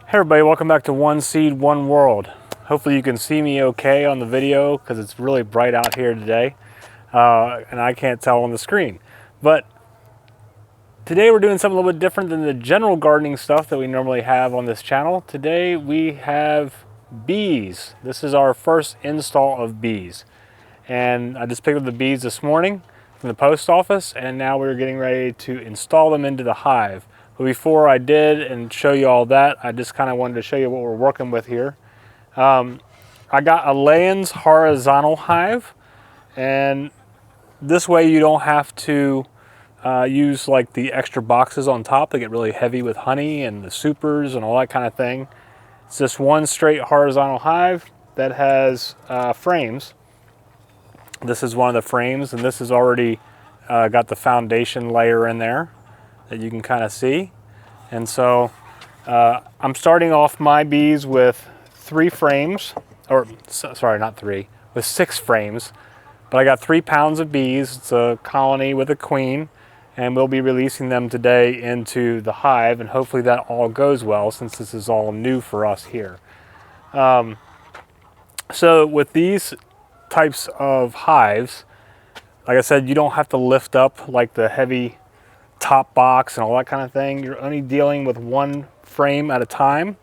Hey everybody, welcome back to One Seed, One World. Hopefully you can see me okay on the video because it's really bright out here today and I can't tell on the screen. But today we're doing something a little bit different than the general gardening stuff that we normally have on this channel. Today we have bees. This is our first install of bees. And I just picked up the bees this morning from the post office, and now we're getting ready to install them into the hive. But before I did and show you all that, I just kind of wanted to show you what we're working with here. I got a Layens Horizontal Hive, and this way you don't have to use like the extra boxes on top. They get really heavy with honey and the supers and all that kind of thing. It's just one straight horizontal hive that has frames. This is one of the frames, and this has already got the foundation layer in there that you can kind of see. And so I'm starting off my bees with 3 frames, or sorry, not 3, with 6 frames. But I got 3 pounds of bees. It's a colony with a queen, and we'll be releasing them today into the hive, and hopefully that all goes well since this is all new for us here. So with these types of hives, like I said, you don't have to lift up like the heavy top box and all that kind of thing. You're only dealing with 1 frame at a time.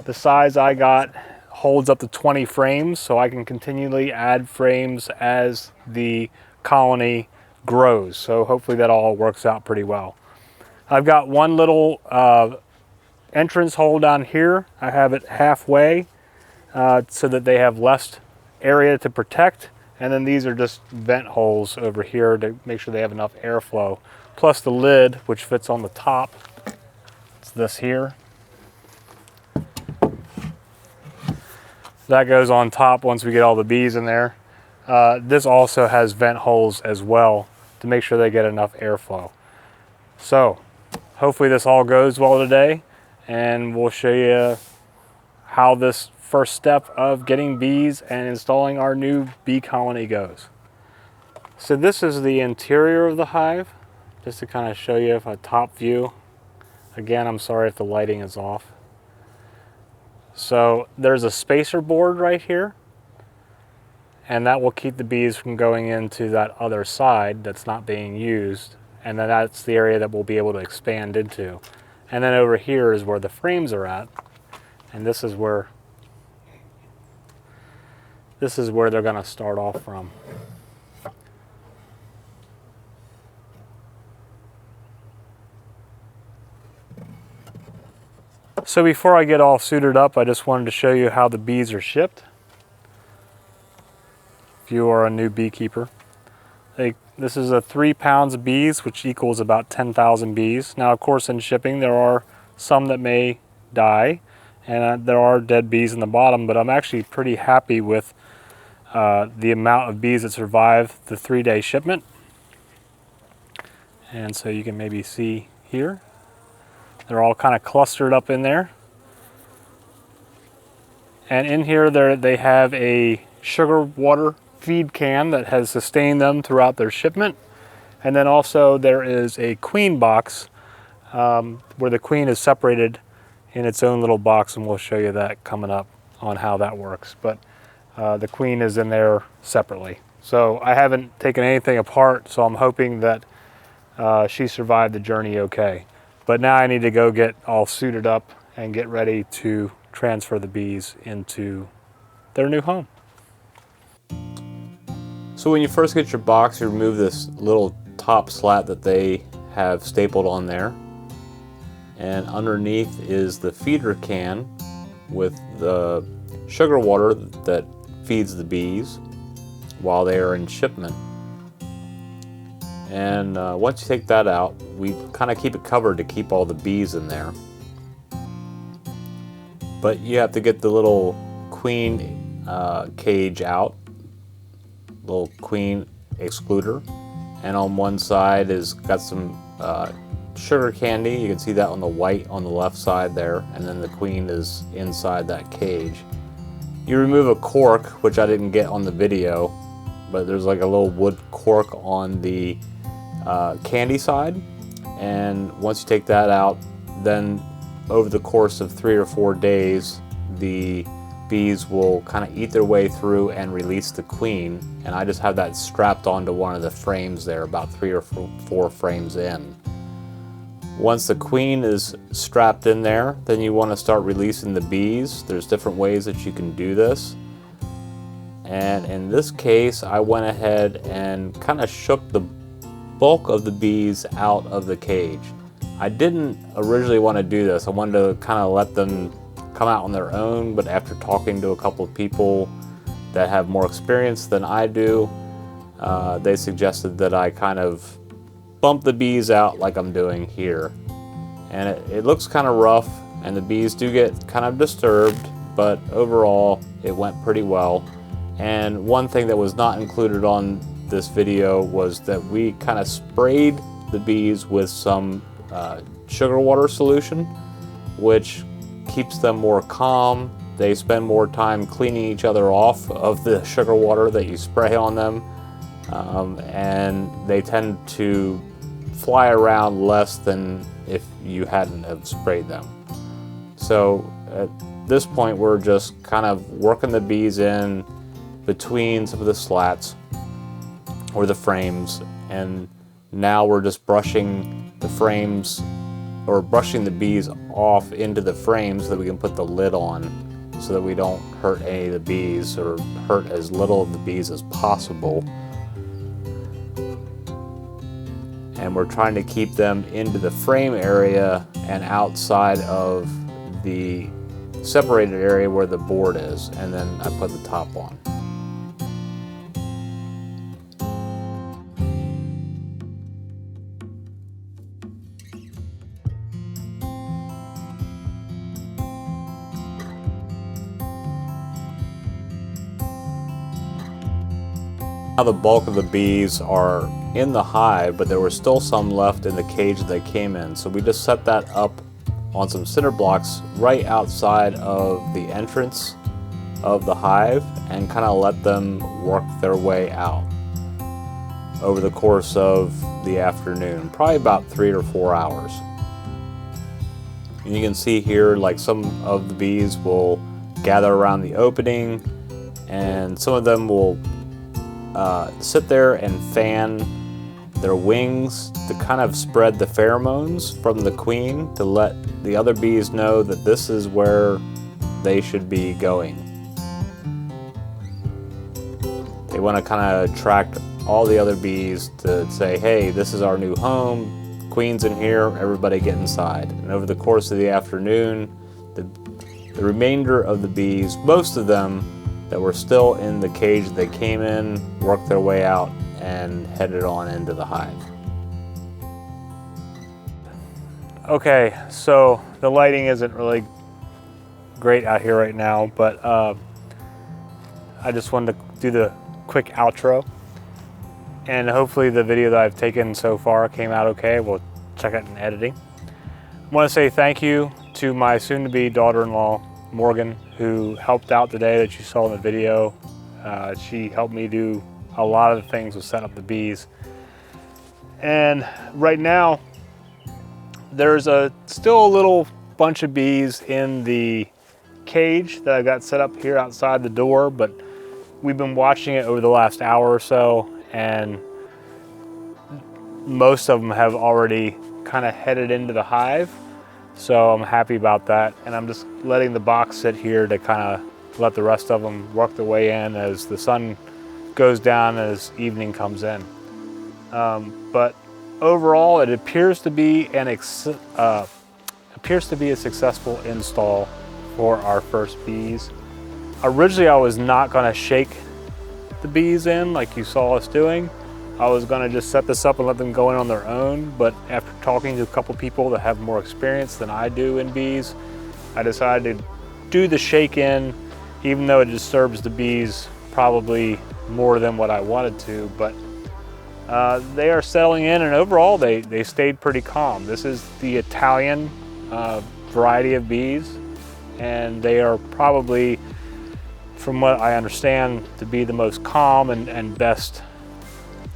The size I got holds up to 20 frames, so I can continually add frames as the colony grows. So hopefully that all works out pretty well. I've got one little entrance hole down here. I have it halfway so that they have less area to protect. And then these are just vent holes over here to make sure they have enough airflow. Plus the lid, which fits on the top. It's this here. That goes on top once we get all the bees in there. This also has vent holes as well to make sure they get enough airflow. So hopefully this all goes well today, and we'll show you how this first step of getting bees and installing our new bee colony goes. So this is the interior of the hive, just to kind of show you a top view. Again, I'm sorry if the lighting is off. So there's a spacer board right here, and that will keep the bees from going into that other side that's not being used, and then that's the area that we'll be able to expand into. And then over here is where the frames are at, and this is where they're going to start off from. So before I get all suited up, I just wanted to show you how the bees are shipped. If you are a new beekeeper, this is 3 pounds of bees, which equals about 10,000 bees. Now, of course, in shipping, there are some that may die, and there are dead bees in the bottom, but I'm actually pretty happy with the amount of bees that survive the 3-day shipment. And so you can maybe see here, they're all kind of clustered up in there. And in here they have a sugar water feed can that has sustained them throughout their shipment. And then also there is a queen box where the queen is separated in its own little box, and we'll show you that coming up on how that works. But the queen is in there separately. So I haven't taken anything apart, so I'm hoping that she survived the journey okay. But now I need to go get all suited up and get ready to transfer the bees into their new home. So when you first get your box, you remove this little top slat that they have stapled on there. And underneath is the feeder can with the sugar water that feeds the bees while they are in shipment. And once you take that out, we kind of keep it covered to keep all the bees in there. But you have to get the little queen cage out, little queen excluder. And on one side is got some sugar candy. You can see that on the white on the left side there. And then the queen is inside that cage. You remove a cork, which I didn't get on the video, but there's like a little wood cork on the candy side, and once you take that out, then over the course of 3 or 4 days, the bees will kind of eat their way through and release the queen, and I just have that strapped onto one of the frames there, about 3 or 4 frames in. Once the queen is strapped in there, then you want to start releasing the bees. There's different ways that you can do this. And in this case, I went ahead and kind of shook the bulk of the bees out of the cage. I didn't originally want to do this. I wanted to kind of let them come out on their own, but after talking to a couple of people that have more experience than I do, they suggested that I kind of bump the bees out like I'm doing here. And it looks kind of rough, and the bees do get kind of disturbed, but overall it went pretty well. And one thing that was not included on this video was that we kind of sprayed the bees with some sugar water solution, which keeps them more calm. They spend more time cleaning each other off of the sugar water that you spray on them, and they tend to fly around less than if you hadn't have sprayed them. So at this point, we're just kind of working the bees in between some of the slats or the frames, and now we're just brushing the frames, or brushing the bees off into the frames so that we can put the lid on, so that we don't hurt any of the bees, or hurt as little of the bees as possible. And we're trying to keep them into the frame area and outside of the separated area where the board is, and then I put the top on. Now the bulk of the bees are in the hive, but there were still some left in the cage that they came in. So we just set that up on some cinder blocks right outside of the entrance of the hive and kind of let them work their way out over the course of the afternoon, probably about 3 or 4 hours. And you can see here, like, some of the bees will gather around the opening, and some of them will sit there and fan their wings to kind of spread the pheromones from the queen to let the other bees know that this is where they should be going. They want to kind of attract all the other bees to say, hey, this is our new home, queen's in here, everybody get inside. And over the course of the afternoon, the remainder of the bees, most of them that were still in the cage they came in, worked their way out and headed on into the hive. Okay, so the lighting isn't really great out here right now, but I just wanted to do the quick outro, and hopefully the video that I've taken so far came out okay. We'll check it in editing. I want to say thank you to my soon-to-be daughter-in-law, Morgan, who helped out today that you saw in the video. She helped me do a lot of the things with setting up the bees. And right now, there's still a little bunch of bees in the cage that I got set up here outside the door, but we've been watching it over the last hour or so, and most of them have already kind of headed into the hive. So I'm happy about that, and I'm just letting the box sit here to kind of let the rest of them work their way in as the sun goes down, as evening comes in. But overall, it appears to be a successful install for our first bees. Originally, I was not going to shake the bees in like you saw us doing. I was going to just set this up and let them go in on their own, but after talking to a couple people that have more experience than I do in bees, I decided to do the shake in, even though it disturbs the bees probably more than what I wanted to, but they are settling in, and overall they stayed pretty calm. This is the Italian variety of bees, and they are probably, from what I understand, to be the most calm and best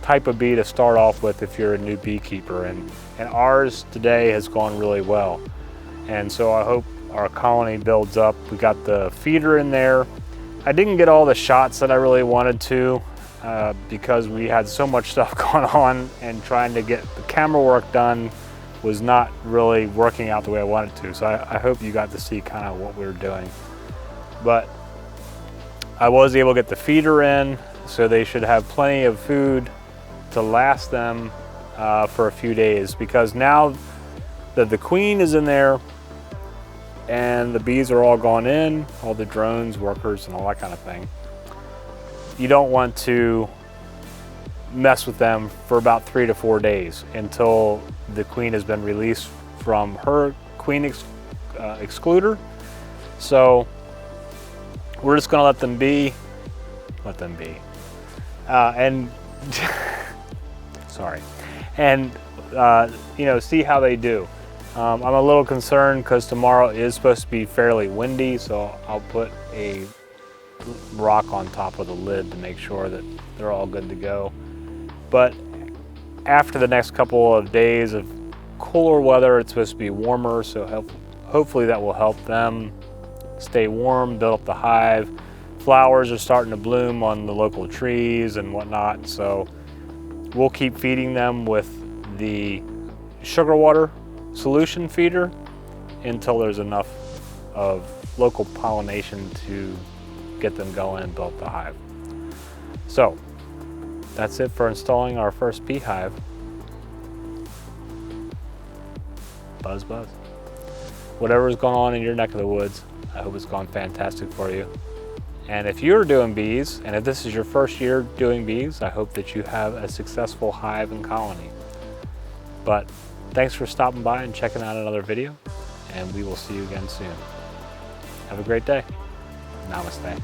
type of bee to start off with if you're a new beekeeper, and ours today has gone really well. And so I hope our colony builds up. We got the feeder in there. I didn't get all the shots that I really wanted to because we had so much stuff going on, and trying to get the camera work done was not really working out the way I wanted to. So I hope you got to see kind of what we were doing. But I was able to get the feeder in, so they should have plenty of food to last them for a few days, because now that the queen is in there and the bees are all gone in, all the drones, workers, and all that kind of thing, you don't want to mess with them for about 3 to 4 days until the queen has been released from her queen excluder. So we're just gonna let them be, and sorry, and you know, see how they do. I'm a little concerned because tomorrow is supposed to be fairly windy, so I'll put a rock on top of the lid to make sure that they're all good to go. But after the next couple of days of cooler weather, it's supposed to be warmer, so hopefully that will help them stay warm, build up the hive. Flowers are starting to bloom on the local trees and whatnot, so we'll keep feeding them with the sugar water solution feeder until there's enough of local pollination to get them going and build the hive. So that's it for installing our first beehive. Buzz, buzz. Whatever's going on in your neck of the woods, I hope it's gone fantastic for you. And if you're doing bees, and if this is your first year doing bees, I hope that you have a successful hive and colony. But thanks for stopping by and checking out another video, and we will see you again soon. Have a great day. Namaste.